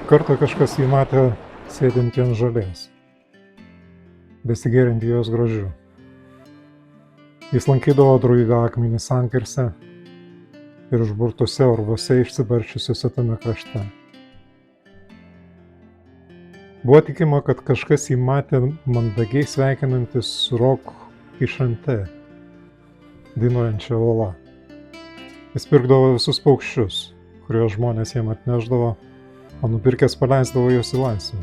Kartą kažkas jį matė sėdintį ant žolės, besigėrintį jos grožiu. Jis lankydavo druidą akmenį sankirse ir užburtose urvuose išsibarčiusiuose tame krašte. Buvo tikima, kad kažkas jį matė mandagiai sveikinantis su Rok Kišante, dainuojančia uola. Jis pirkdavo visus paukščius, kuriuos žmonės jam atnešdavo, o nupirkęs paleisdavo juos į laisvę.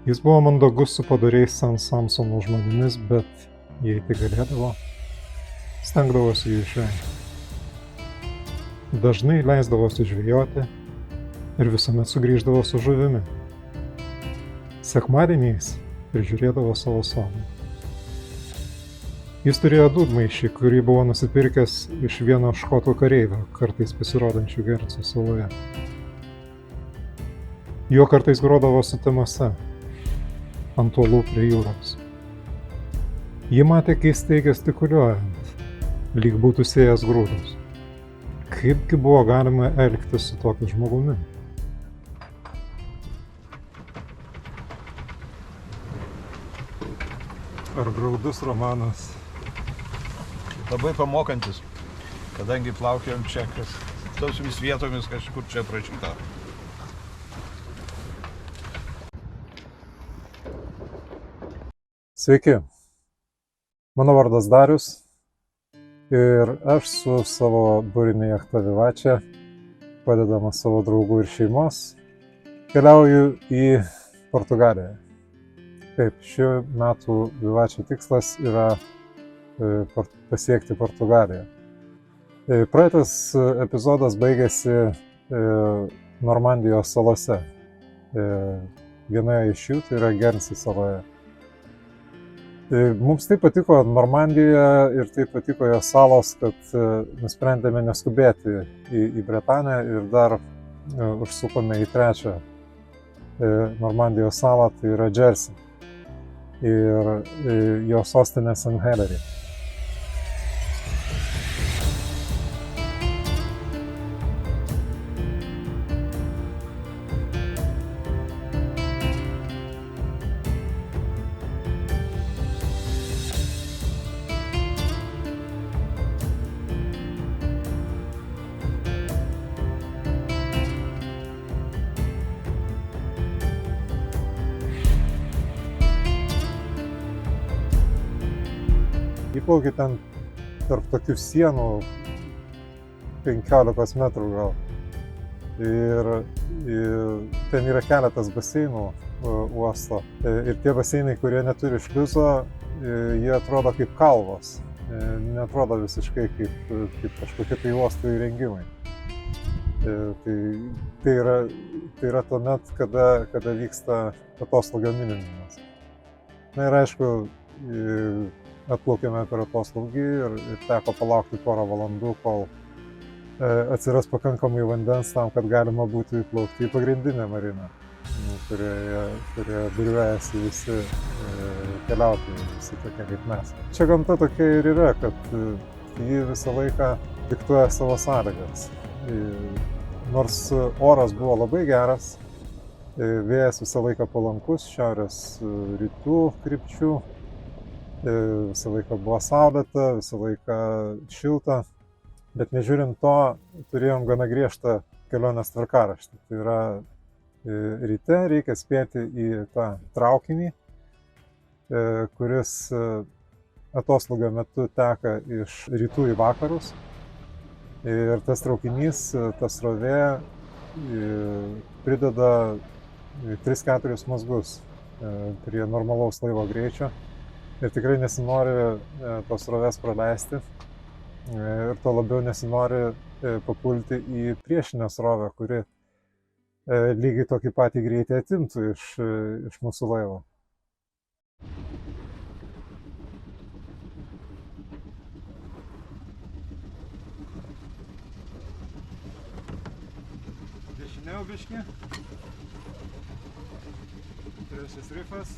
Jis buvo mandagus su padoriais San Samsono žmonėmis, bet jei tai galėdavo, stengdavosi jų išvengti. Dažnai leisdavosi žvejoti ir visuomet sugrįždavo su žuvimi. Sekmadieniais prižiūrėdavo savo sodą. Jis turėjo dūdmaišį, kurį buvo nusipirkęs iš vieno škotų kareivio, kartais pasirodančių Guernsey saloje. Jo kartais grodavo sutemose, ant uolų prie jūros. Jį matė keistai gestikuliuojant, lyg būtų sėjęs grūdus. Kaipgi buvo galima elgtis su tokiu žmogumi? Ar graudus romanas? Labai pamokantis, kadangi plaukiojom čia, tosiomis vietomis kažkur čia aprašyta. Sveiki, mano vardas Darius ir aš su savo burinė jachta Vivačia, padedamas savo draugų ir šeimos, keliauju į Portugaliją. Taip, šių metų Vivačia tikslas yra pasiekti Portugaliją. Praeitas epizodas baigėsi Normandijos salose. Vienoje iš jų, tai yra Guernsey saloje. Mums taip patiko Normandijoje ir taip patiko jos salos, kad nusprendėme neskubėti į Bretanę ir dar užsukome į trečią Normandijos salą, tai yra Jersey ir jo sostinė St. Helier. Įplauki ten tarp tokių sienų 15 metrų gal. Ir ten yra keletas baseinų uosto. Ir tie baseinai, kurie neturi šliuzo, jie atrodo kaip kalvos. Neatrodo visiškai kaip kažkokie tai uosto įrengimai. Tai yra tuomet, kada vyksta atostogų minimumas. Na ir aišku, atplaukėme per atostogį ir teko palaukti porą valandų, kol atsiras pakankamai vandens tam, kad galima būtų įplaukti į pagrindinę mariną, kurioje būriuojasi visi keliautojai, visi tokie kaip mes. Čia gamta tokia ir yra, kad ji visą laiką diktuoja savo sąlygas. Nors oras buvo labai geras, vėjas visą laiką palankus, šiaurės rytų krypčių, visą laiką buvo saulėta, visą laiką šilta, bet nežiūrint to, turėjom gana griežtą kelionės tvarkaraštį. Tai yra, ryte reikia spėti į tą traukinį, kuris atostogų metu teka iš rytų į vakarus. Ir tas traukinys, ta srovė prideda 3-4 mazgus prie normalaus laivo greičio. Ir tikrai nesinori tos srovės praleisti ir to labiau nesinori papulti į priešinę srovę, kuri lygiai tokį patį greitį atimtų iš mūsų laivo. Dešiniau biškį. Trečias rifas.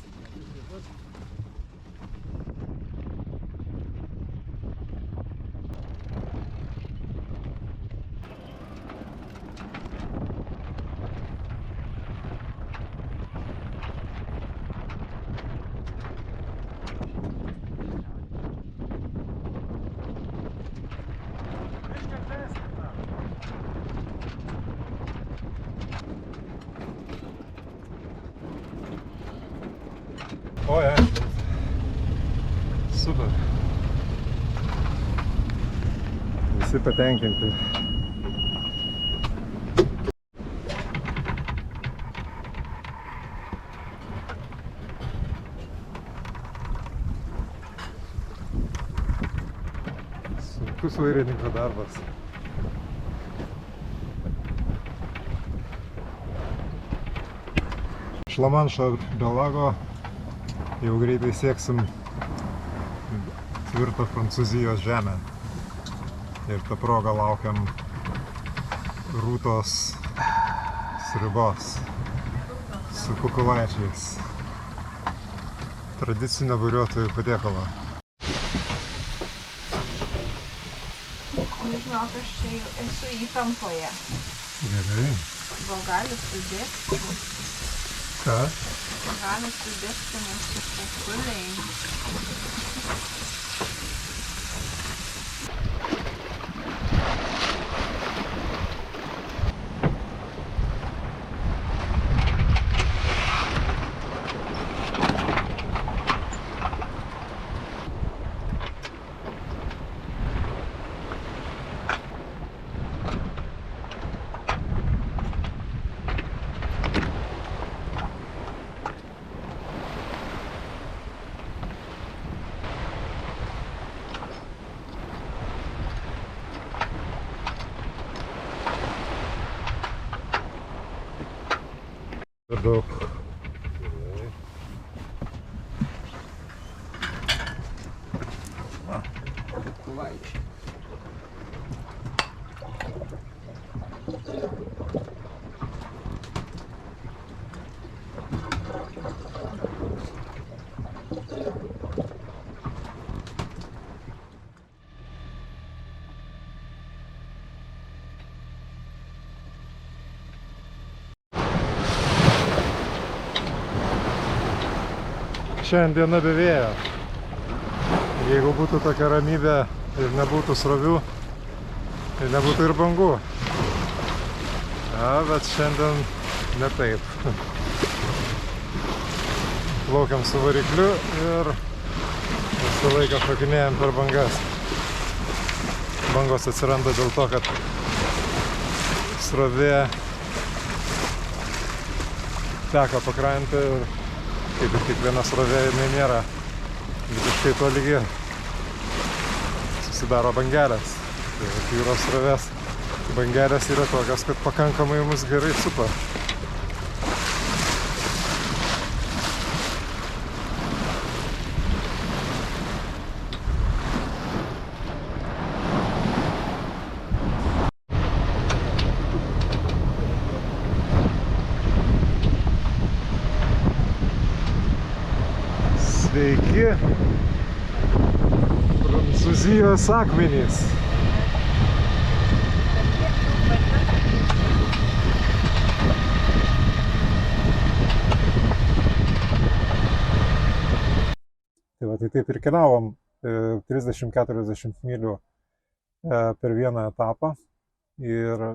O, ja. Super. Visi patenkinti. Sunkus vairininko darbas. Iš Lamanšo Belago jau greitai sieksim tvirtą Prancūzijos žemę. Ir tą progą laukiam rūtos sriubos su kukulaičiais. Tradicinio vairuotojų patiekalo. Žinok, aš čia jau esu įtampoje. Gerai. Gal gali sudėti? Ką? Gali sudėti mūsų kukuliai. Per daug. Kukulaičiai. Šiandien diena be vėjo. Jeigu būtų tokia ramybė ir nebūtų srovių, tai nebūtų ir bangų. Ja, bet šiandien ne taip. Plaukiam su varikliu ir visą laiką šokinėjam per bangas. Bangos atsiranda dėl to, kad srovė teka pakrantę ir kaip ir kiekviena srovė, jinai nėra visiškai tolygi. Susidaro bangelės. Tai jūros srovės bangelės yra tokios, kad pakankamai mus gerai supa. Sveiki, Prancūzijos akmenys. Tai taip ir keliavom 30-40 mylių per vieną etapą ir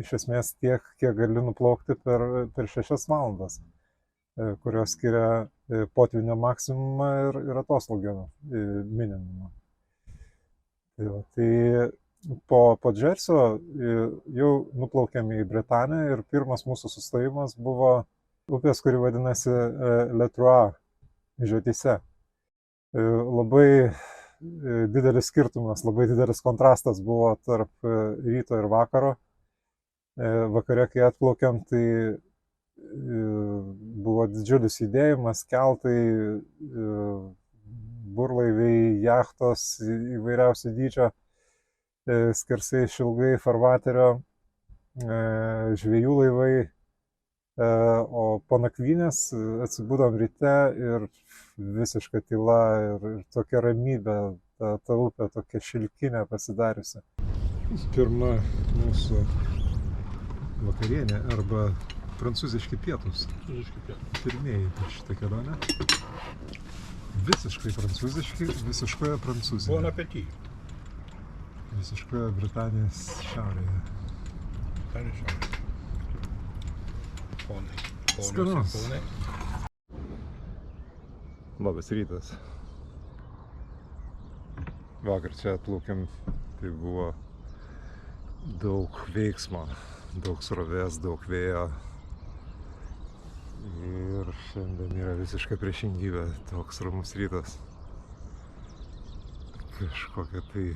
iš esmės tiek, kiek gali nuplaukti per 6 valandas, kurios skiria potvynio maksimumą ir atoslūgio minimumą. Tai po Džersio jau nuplaukėm į Bretaniją ir pirmas mūsų sustojimas buvo upės, kuri vadinasi Le Trois žiotyse. Labai didelis skirtumas, labai didelis kontrastas buvo tarp ryto ir vakaro. Vakare, kai atplaukėm, tai buvo didžiulis judėjimas, keltai, burlaiviai, jachtos įvairiausių dydžio, skersai išilgai farvaterio, žvejų laivai, o po nakvynės atsibudom ryte ir visiška tyla ir tokia ramybė, ta upė tokia šilkinė pasidariusi. Pirma mūsų vakarienė arba prancūziški pietūs. Pirmieji per šitą kelionę. Visiškai prancūziški, visiškoje Prancūzijoje. Bon appétit. Visiškoje Britanijos šiaurėje. Britanijos šiaurėje. Ponai. Skanus. Ponai. Labas rytas. Vakar čia atplaukėm, tai buvo daug veiksmo, daug srovės, daug vėjo. Ir šiandien yra visiška priešingybė, toks ramus rytas. Kažkokia tai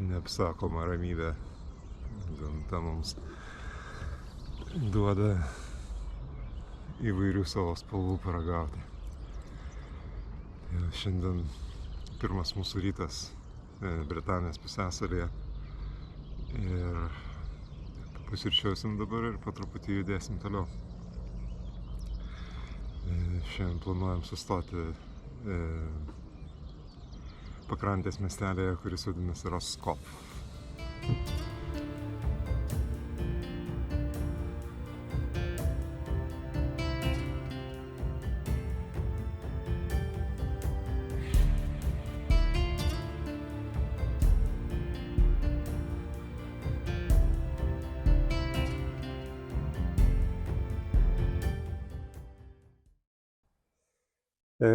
neapsakoma ramybė. Gamta mums duoda įvairių savo spalvų paragauti. Šiandien pirmas mūsų rytas Britanijos pusiasalyje ir pusryčiuosim dabar ir po truputį judėsim toliau. Šiandien planuojam sustoti pakrantės miestelėje, kuris vadinasi Roscoff.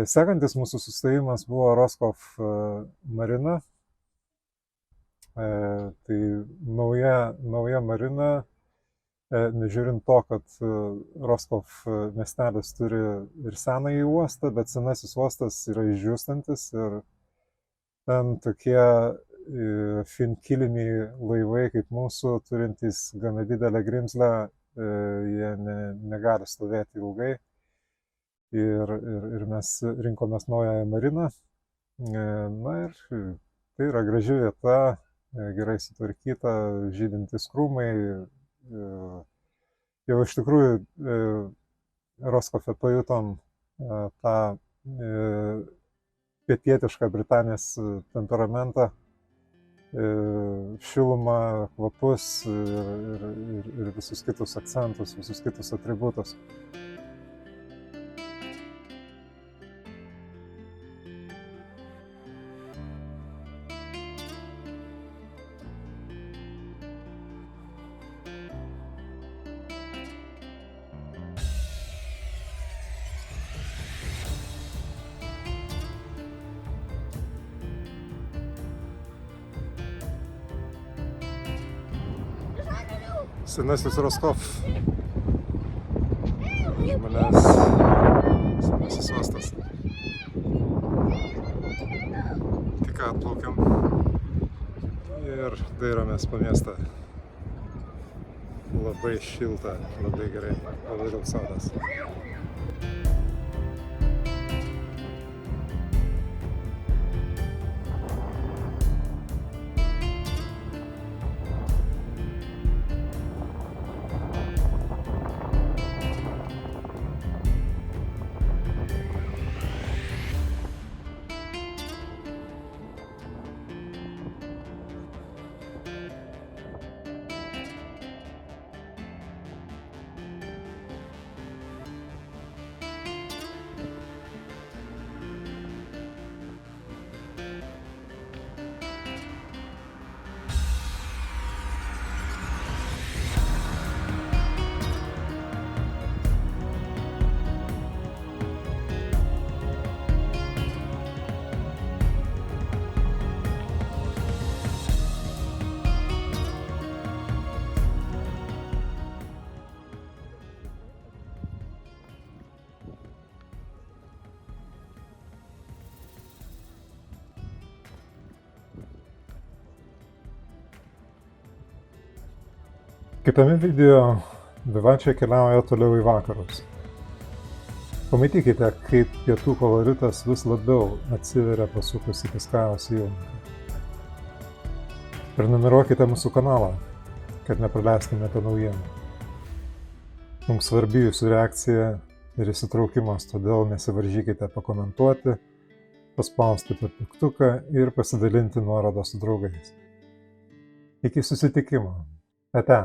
Sekantis mūsų sustojimas buvo Roscoff marina. Tai nauja marina, nežiūrint to, kad Roscoff miestelis turi ir senąjį uostą, bet senasis uostas yra išdžiūstantis ir ten tokie finkiliniai laivai kaip mūsų, turintys gana didelę grimzlę, jie negali stovėti ilgai. Ir mes rinkomės naująją mariną. Na ir tai yra graži vieta, gerai sutvarkyta, žydintys krūmai. Jau iš tikrųjų Roscoffe pajutom tą pietietišką Britanijos temperamentą, šilumą, kvapus ir visus kitus akcentus, visus kitus atributus. Senasis Roscoff. Už manęs senasis uostas. Tik ką atplaukiam ir dairomės po miestą. Labai šilta, labai gerai, labai daug saulės. Kitame video Vivačiai keliauja toliau į vakarus. Pamatykite, kaip pietų koloritas vis labiau atsiveria pasukus į Biskajos įlanką. Prenumeruokite mūsų kanalą, kad nepraleistumėte naujienų. Mums svarbi jūsų reakcija ir įsitraukimas, todėl nesivaržykite pakomentuoti, paspausti mygtuką ir pasidalinti nuorodą su draugais. Iki susitikimo. Ate.